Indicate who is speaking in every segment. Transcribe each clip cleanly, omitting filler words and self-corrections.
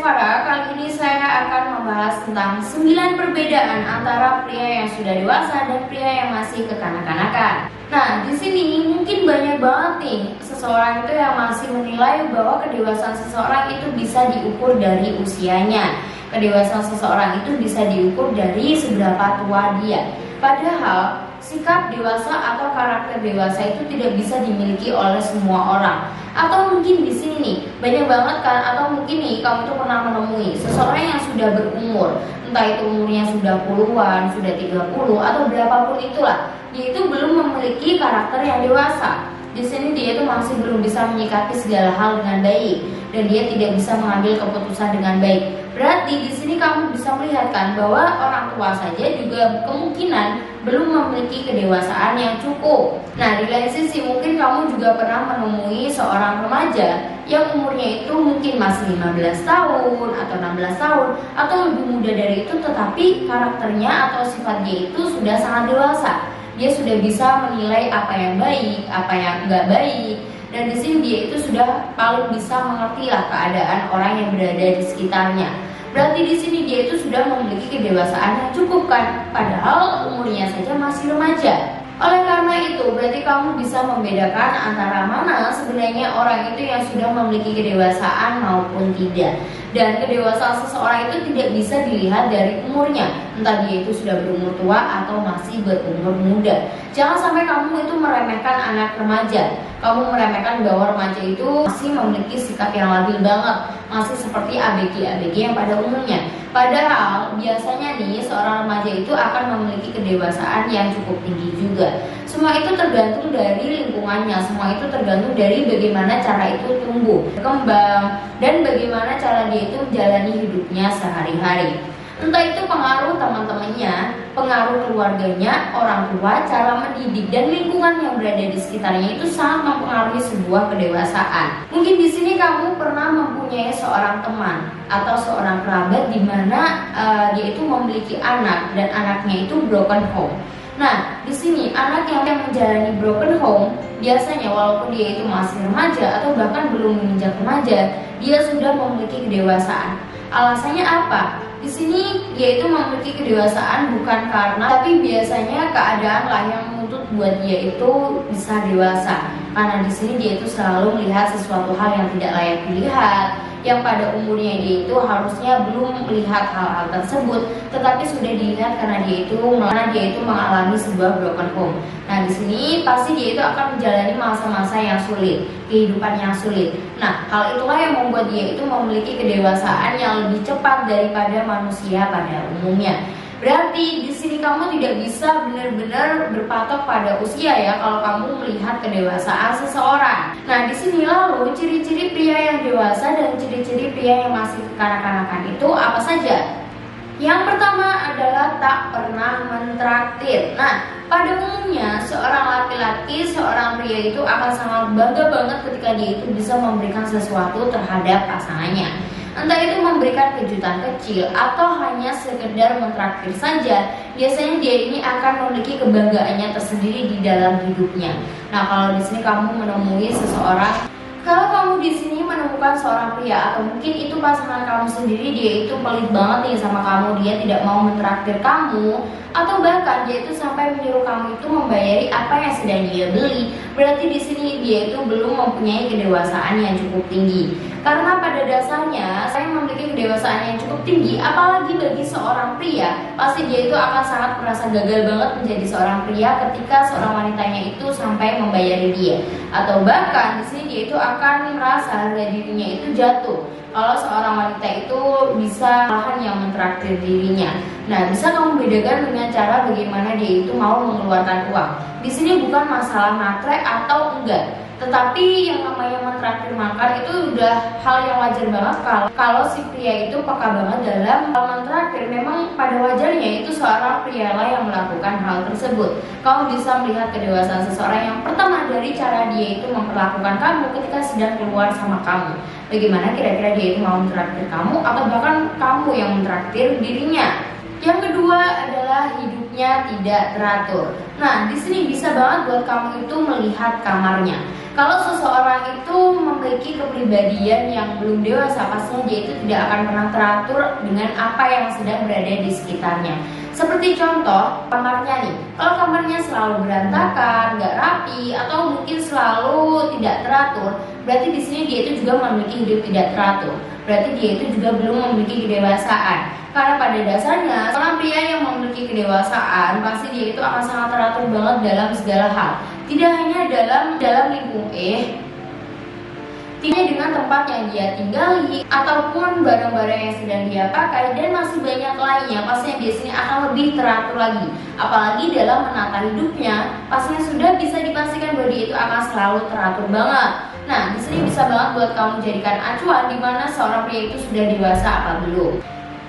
Speaker 1: Asmara, kali ini saya akan membahas tentang 9 perbedaan antara pria yang sudah dewasa dan pria yang masih kekanak-kanakan. Nah, di sini mungkin banyak banget nih seseorang itu yang masih menilai bahwa kedewasaan seseorang itu bisa diukur dari usianya. Kedewasaan seseorang itu bisa diukur dari seberapa tua dia. Padahal sikap dewasa atau karakter dewasa itu tidak bisa dimiliki oleh semua orang. Atau mungkin di sini nih, banyak banget kan, atau mungkin nih kamu tuh pernah menemui seseorang yang sudah berumur, entah itu umurnya sudah puluhan, sudah 30 atau berapapun itulah, dia itu belum memiliki karakter yang dewasa. Di sini dia itu masih belum bisa menyikapi segala hal dengan baik dan dia tidak bisa mengambil keputusan dengan baik. Berarti di sini kamu bisa melihatkan bahwa orang tua saja juga kemungkinan belum memiliki kedewasaan yang cukup. Nah, di lain sisi mungkin kamu juga pernah menemui seorang remaja yang umurnya itu mungkin masih 15 tahun atau 16 tahun atau lebih muda dari itu, tetapi karakternya atau sifat dia itu sudah sangat dewasa. Dia sudah bisa menilai apa yang baik, apa yang enggak baik, dan di sini dia itu sudah paling bisa mengerti lah keadaan orang yang berada di sekitarnya. Berarti di sini dia itu sudah memiliki kedewasaan yang cukup kan, padahal umurnya saja masih remaja. Oleh karena itu, berarti kamu bisa membedakan antara mana sebenarnya orang itu yang sudah memiliki kedewasaan maupun tidak. Dan kedewasaan seseorang itu tidak bisa dilihat dari umurnya, entah dia itu sudah berumur tua atau masih berumur muda. Jangan sampai kamu itu meremehkan anak remaja. Kamu meremehkan bahwa remaja itu masih memiliki sikap yang labil banget, masih seperti ABG yang pada umumnya. Padahal biasanya nih seorang remaja itu akan memiliki kedewasaan yang cukup tinggi juga. Semua itu tergantung dari lingkungannya, semua itu tergantung dari bagaimana cara itu tumbuh, berkembang, dan bagaimana cara dia itu menjalani hidupnya sehari-hari. Entah itu pengaruh teman-temannya, pengaruh keluarganya, orang tua, cara mendidik, dan lingkungan yang berada di sekitarnya itu sangat mempengaruhi sebuah kedewasaan. Mungkin di sini kamu pernah mempunyai seorang teman atau seorang kerabat di mana dia itu memiliki anak dan anaknya itu broken home. Nah, di sini anak yang menjalani broken home biasanya walaupun dia itu masih remaja atau bahkan belum menginjak remaja, dia sudah memiliki kedewasaan. Alasannya apa? Di sini dia itu memiliki kedewasaan bukan karena, tapi biasanya keadaan lah yang menuntut buat dia itu bisa dewasa. Karena di sini dia itu selalu melihat sesuatu hal yang tidak layak dilihat, yang pada umurnya dia itu harusnya belum melihat hal-hal tersebut, tetapi sudah dilihat karena dia itu mengalami sebuah broken home. Nah, di sini pasti dia itu akan menjalani masa-masa yang sulit, kehidupan yang sulit. Nah, hal itulah yang membuat dia itu memiliki kedewasaan yang lebih cepat daripada manusia pada umumnya. Berarti di sini kamu tidak bisa benar-benar berpatok pada usia ya kalau kamu melihat kedewasaan seseorang. Nah, di sini lalu ciri-ciri pria yang dewasa dan ciri-ciri pria yang masih kekanak-kanakan itu apa saja? Yang pertama adalah tak pernah mentraktir. Nah, pada umumnya seorang laki-laki, seorang pria itu akan sangat bangga banget ketika dia itu bisa memberikan sesuatu terhadap pasangannya. Entah itu memberikan kejutan kecil atau hanya sekedar mentraktir saja, biasanya dia ini akan memiliki kebanggaannya tersendiri di dalam hidupnya. Nah, kalau di sini kamu menemui seseorang, kalau kamu di sini menemukan seorang pria atau mungkin itu pasangan kamu sendiri, dia itu pelit banget nih sama kamu, dia tidak mau mentraktir kamu, atau bahkan dia itu sampai menyuruh kamu itu membayari apa yang sedang dia beli, berarti di sini dia itu belum mempunyai kedewasaan yang cukup tinggi. Karena pada dasarnya saya memiliki kedewasaan yang cukup tinggi, apalagi bagi seorang pria, pasti dia itu akan sangat merasa gagal banget menjadi seorang pria ketika seorang wanitanya itu sampai membayari dia, atau bahkan di sini dia itu akan merasa harga dirinya itu jatuh kalau seorang wanita itu bisa malahan yang mentraktir dirinya. Nah, bisa kamu bedakan dengan cara bagaimana dia itu mau mengeluarkan uang. Di sini bukan masalah matre atau enggak, tetapi yang namanya mentraktir makan itu udah hal yang wajar banget kalau si pria itu peka banget dalam mentraktir. Memang pada wajarnya itu seorang pria lah yang melakukan hal tersebut. Kamu bisa melihat kedewasaan seseorang yang pertama dari cara dia itu memperlakukan kamu ketika sedang keluar sama kamu. Bagaimana kira-kira dia itu mau mentraktir kamu atau bahkan kamu yang mentraktir dirinya. Yang kedua adalah hidupnya tidak teratur. Nah, di sini bisa banget buat kamu itu melihat kamarnya. Kalau seseorang itu memiliki kepribadian yang belum dewasa, pastinya dia itu tidak akan pernah teratur dengan apa yang sedang berada di sekitarnya. Seperti contoh kamarnya nih, kalau kamarnya selalu berantakan, nggak rapi, atau mungkin selalu tidak teratur, berarti di sini dia itu juga memiliki hidup tidak teratur. Berarti dia itu juga belum memiliki kedewasaan. Karena pada dasarnya seorang pria yang memiliki kedewasaan pasti dia itu akan sangat teratur banget dalam segala hal. Tidak hanya dalam lingkungan tidak dengan tempat yang dia tinggali ataupun barang-barang yang sedang dia pakai, dan masih banyak lainnya. Pastinya di sini akan lebih teratur lagi. Apalagi dalam menata hidupnya, pastinya sudah bisa dipastikan bahwa dia itu akan selalu teratur banget. Nah, di sini bisa banget buat kamu jadikan acuan di mana seorang pria itu sudah dewasa apa belum.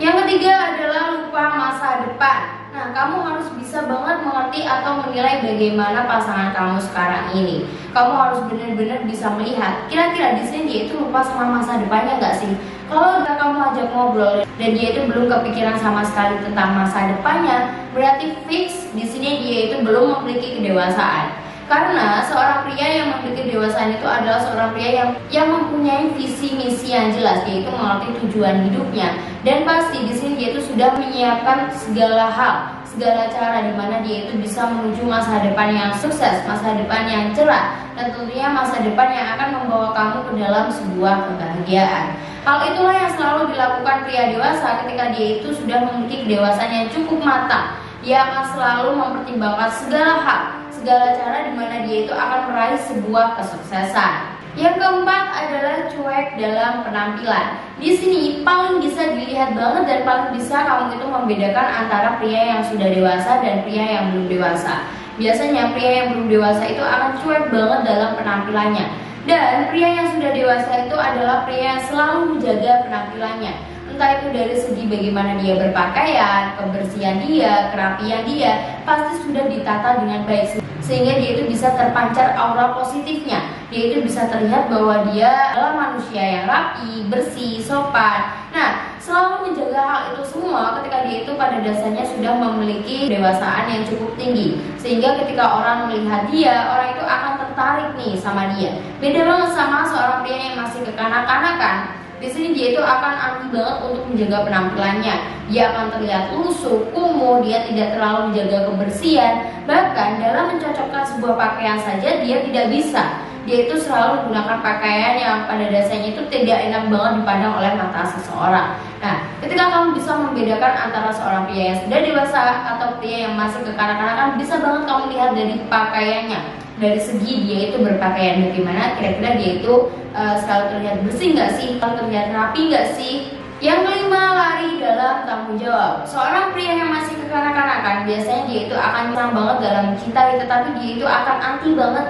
Speaker 1: Yang ketiga adalah lupa masa depan. Nah, kamu harus bisa banget mengerti atau menilai bagaimana pasangan kamu sekarang ini. Kamu harus benar-benar bisa melihat kira-kira di sini dia itu lupa sama masa depannya nggak sih? Kalau udah kamu ajak ngobrol dan dia itu belum kepikiran sama sekali tentang masa depannya, berarti fix di sini dia itu belum memiliki kedewasaan. Karena seorang pria yang memiliki kedewasaan itu adalah seorang pria yang mempunyai visi misi yang jelas, yaitu mengerti tujuan hidupnya, dan pasti di sini dia itu sudah menyiapkan segala hal, segala cara di mana dia itu bisa menuju masa depan yang sukses, masa depan yang cerah, dan tentunya masa depan yang akan membawa kamu ke dalam sebuah kebahagiaan. Hal itulah yang selalu dilakukan pria dewasa ketika dia itu sudah memiliki kedewasaan yang cukup matang. Dia akan selalu mempertimbangkan segala hal, segala cara di mana dia itu akan meraih sebuah kesuksesan. Yang keempat adalah cuek dalam penampilan. Di sini paling bisa dilihat banget dan paling bisa kamu itu membedakan antara pria yang sudah dewasa dan pria yang belum dewasa. Biasanya pria yang belum dewasa itu akan cuek banget dalam penampilannya. Dan pria yang sudah dewasa itu adalah pria yang selalu menjaga penampilannya. Entah itu dari segi bagaimana dia berpakaian, kebersihan dia, kerapian dia, pasti sudah ditata dengan baik sehingga dia itu bisa terpancar aura positifnya. Dia itu bisa terlihat bahwa dia adalah manusia yang rapi, bersih, sopan. Nah, selalu menjaga hal itu semua ketika dia itu pada dasarnya sudah memiliki kedewasaan yang cukup tinggi, sehingga ketika orang melihat dia, orang itu akan tertarik nih sama dia. Beda banget sama seorang pria yang masih kekanak-kanakan. Di sini dia itu akan anti banget untuk menjaga penampilannya. Dia akan terlihat lusuh, kumuh, dia tidak terlalu menjaga kebersihan. Bahkan dalam mencocokkan sebuah pakaian saja dia tidak bisa. Dia itu selalu menggunakan pakaian yang pada dasarnya itu tidak enak banget dipandang oleh mata seseorang. Nah, ketika kamu bisa membedakan antara seorang pria yang sudah dewasa atau pria yang masih kekanak-kanakan, bisa banget kamu lihat dari pakaiannya. Dari segi dia itu berpakaian bagaimana, kira-kira dia itu selalu terlihat bersih nggak sih, selalu terlihat rapi nggak sih. Yang kelima, lari dalam tanggung jawab. Seorang pria yang masih kekanak-kanakan biasanya dia itu akan senang banget dalam mencintai, tetapi dia itu akan anti banget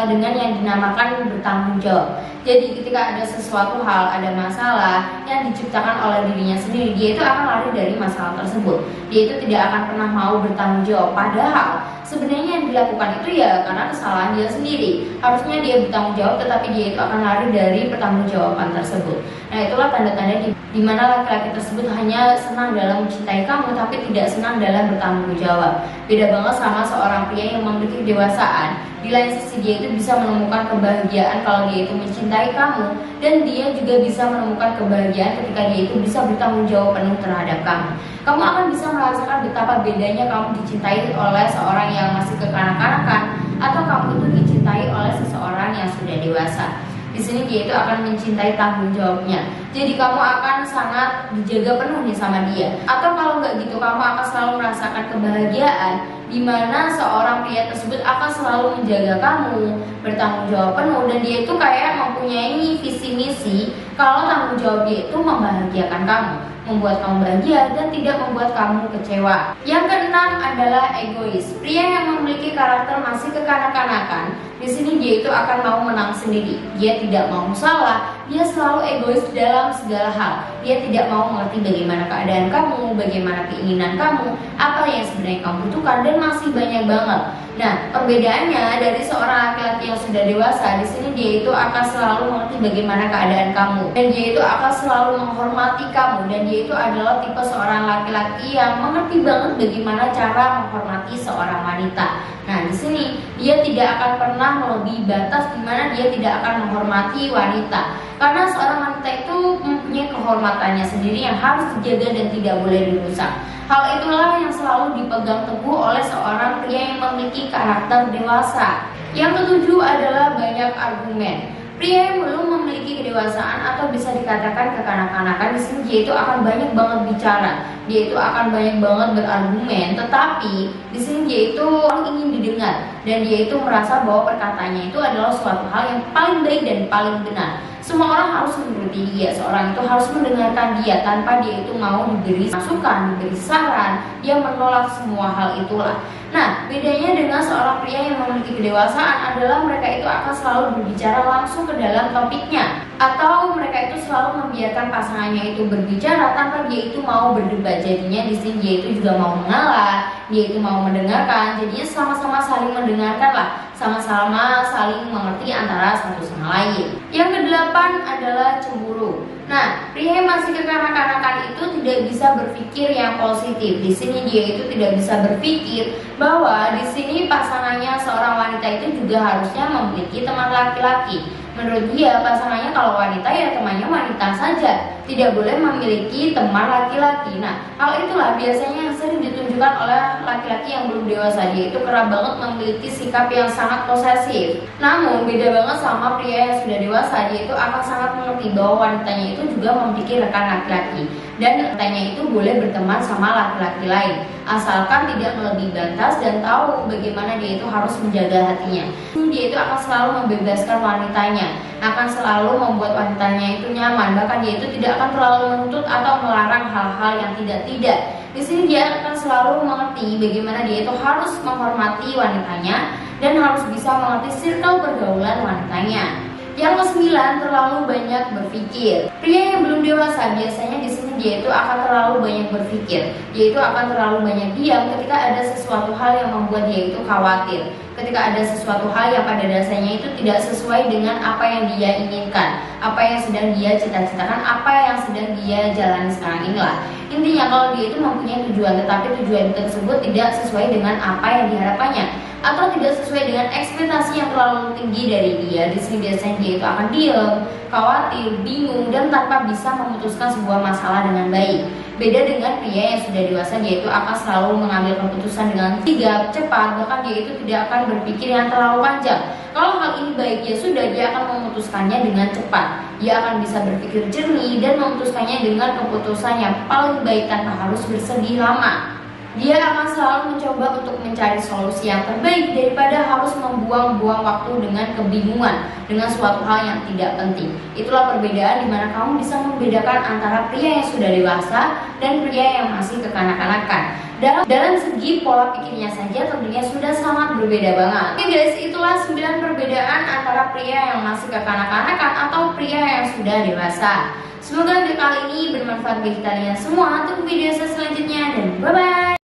Speaker 1: dengan yang dinamakan bertanggung jawab. Jadi ketika ada sesuatu hal, ada masalah yang diciptakan oleh dirinya sendiri, dia itu akan lari dari masalah tersebut. Dia itu tidak akan pernah mau bertanggung jawab. Padahal sebenarnya yang dilakukan itu ya karena kesalahan dia sendiri. Harusnya dia bertanggung jawab, tetapi dia itu akan lari dari pertanggungjawaban tersebut. Nah, itulah tanda-tanda di mana laki-laki tersebut hanya senang dalam mencintai kamu, tapi tidak senang dalam bertanggung jawab. Beda banget sama seorang pria yang memiliki kedewasaan. Di lain sisi dia itu bisa menemukan kebahagiaan kalau dia itu mencintai kamu, dan dia juga bisa menemukan kebahagiaan ketika dia itu bisa bertanggung jawab penuh terhadap kamu. Kamu akan bisa merasakan betapa bedanya kamu dicintai oleh seorang yang masih kekanak-kanakan atau kamu itu dicintai oleh seseorang yang sudah dewasa. Di sini dia itu akan mencintai tanggung jawabnya. Jadi kamu akan sangat dijaga penuh nih sama dia. Atau kalau nggak gitu, kamu akan selalu merasakan kebahagiaan di mana seorang pria tersebut akan selalu menjaga kamu, bertanggung jawab penuh, dan dia itu kayak mempunyai visi misi kalau tanggung jawab dia itu membahagiakan kamu, membuat kamu bahagia dan tidak membuat kamu kecewa. Yang keenam adalah egois. Pria yang memiliki karakter masih kekanak-kanakan, di sini dia itu akan mau menang sendiri. Dia tidak mau salah, dia selalu egois dalam segala hal. Dia tidak mau mengerti bagaimana keadaan kamu, bagaimana keinginan kamu, apa yang sebenarnya kamu butuhkan, dan masih banyak banget. Nah, perbedaannya dari seorang laki-laki yang sudah dewasa, di sini dia itu akan selalu mengerti bagaimana keadaan kamu, dan dia itu akan selalu menghormati kamu, dan dia itu adalah tipe seorang laki-laki yang mengerti banget bagaimana cara menghormati seorang wanita. Nah, di sini dia tidak akan pernah melebihi batas di mana dia tidak akan menghormati wanita. Karena seorang wanita itu mempunyai kehormatannya sendiri yang harus dijaga dan tidak boleh dirusak. Hal itulah yang selalu dipegang teguh oleh seorang pria yang memiliki karakter dewasa. Yang ketujuh adalah banyak argumen. Pria yang belum memiliki kedewasaan atau bisa dikatakan kekanak-kanakan di sini dia itu akan banyak banget bicara, dia itu akan banyak banget berargumen, tetapi di sini dia itu ingin didengar dan dia itu merasa bahwa perkataannya itu adalah suatu hal yang paling baik dan paling benar. Semua orang harus menuruti dia, seorang itu harus mendengarkan dia tanpa dia itu mau diberi masukan, diberi saran, dia menolak semua hal itulah. Nah, bedanya dengan seorang pria yang memiliki kedewasaan adalah mereka itu akan selalu berbicara langsung ke dalam topiknya, atau mereka itu selalu membiarkan pasangannya itu berbicara tanpa dia itu mau berdebat. Jadinya di sini dia itu juga mau mengalah, dia itu mau mendengarkan. Jadinya sama-sama saling mendengarkan lah, sama-sama saling mengerti antara satu sama lain. Yang kedelapan adalah cemburu. Nah, pria yang masih kekanak-kanakan itu tidak bisa berpikir yang positif. Di sini dia itu tidak bisa berpikir bahwa di sini pasangannya seorang wanita itu juga harusnya memiliki teman laki-laki. Menurut dia, pasangannya kalau wanita ya temannya wanita saja, tidak boleh memiliki teman laki-laki. Nah, hal itulah biasanya yang sering ditunjukkan oleh laki-laki yang belum dewasa. Dia itu kerap banget memiliki sikap yang sangat posesif. Namun, beda banget sama pria yang sudah dewasa. Dia itu akan sangat mengerti bahwa wanitanya itu juga memiliki rekan laki-laki, dan wanitanya itu boleh berteman sama laki-laki lain, asalkan tidak melebihi batas dan tahu bagaimana dia itu harus menjaga hatinya. Dia itu akan selalu membebaskan wanitanya, akan selalu membuat wanitanya itu nyaman, bahkan dia itu tidak akan terlalu menuntut atau melarang hal-hal yang tidak. Di sini dia akan selalu mengerti bagaimana dia itu harus menghormati wanitanya dan harus bisa mengerti circle pergaulan wanitanya. Yang kesembilan, terlalu banyak berpikir. Pria yang belum dewasa biasanya di sini dia itu akan terlalu banyak berpikir. Dia itu akan terlalu banyak diam ketika ada sesuatu hal yang membuat dia itu khawatir. Ketika ada sesuatu hal yang pada dasarnya itu tidak sesuai dengan apa yang dia inginkan, apa yang sedang dia cita-citakan, apa yang sedang dia jalani sekarang inilah. Intinya kalau dia itu mempunyai tujuan, tetapi tujuan tersebut tidak sesuai dengan apa yang diharapkannya, atau tidak sesuai dengan ekspektasi yang terlalu tinggi dari dia, di sini biasanya dia itu akan diam, khawatir, bingung, dan tanpa bisa memutuskan sebuah masalah dengan baik. Beda dengan pria yang sudah dewasa, dia itu akan selalu mengambil keputusan dengan sigap, cepat, bahkan dia itu tidak akan berpikir yang terlalu panjang. Kalau hal ini baik, ya sudah, dia akan memutuskannya dengan cepat. Dia akan bisa berpikir jernih dan memutuskannya dengan keputusan yang paling baik tanpa harus bersedih lama. Dia akan selalu mencoba untuk mencari solusi yang terbaik daripada harus membuang-buang waktu dengan kebingungan dengan suatu hal yang tidak penting. Itulah perbedaan di mana kamu bisa membedakan antara pria yang sudah dewasa dan pria yang masih kekanak-kanakan. Dalam segi pola pikirnya saja tentunya sudah sangat berbeda banget. Oke guys, itulah 9 perbedaan antara pria yang masih kekanak-kanakan atau pria yang sudah dewasa. Semoga video kali ini bermanfaat bagi kalian semua. Tunggu video saya selanjutnya dan bye-bye.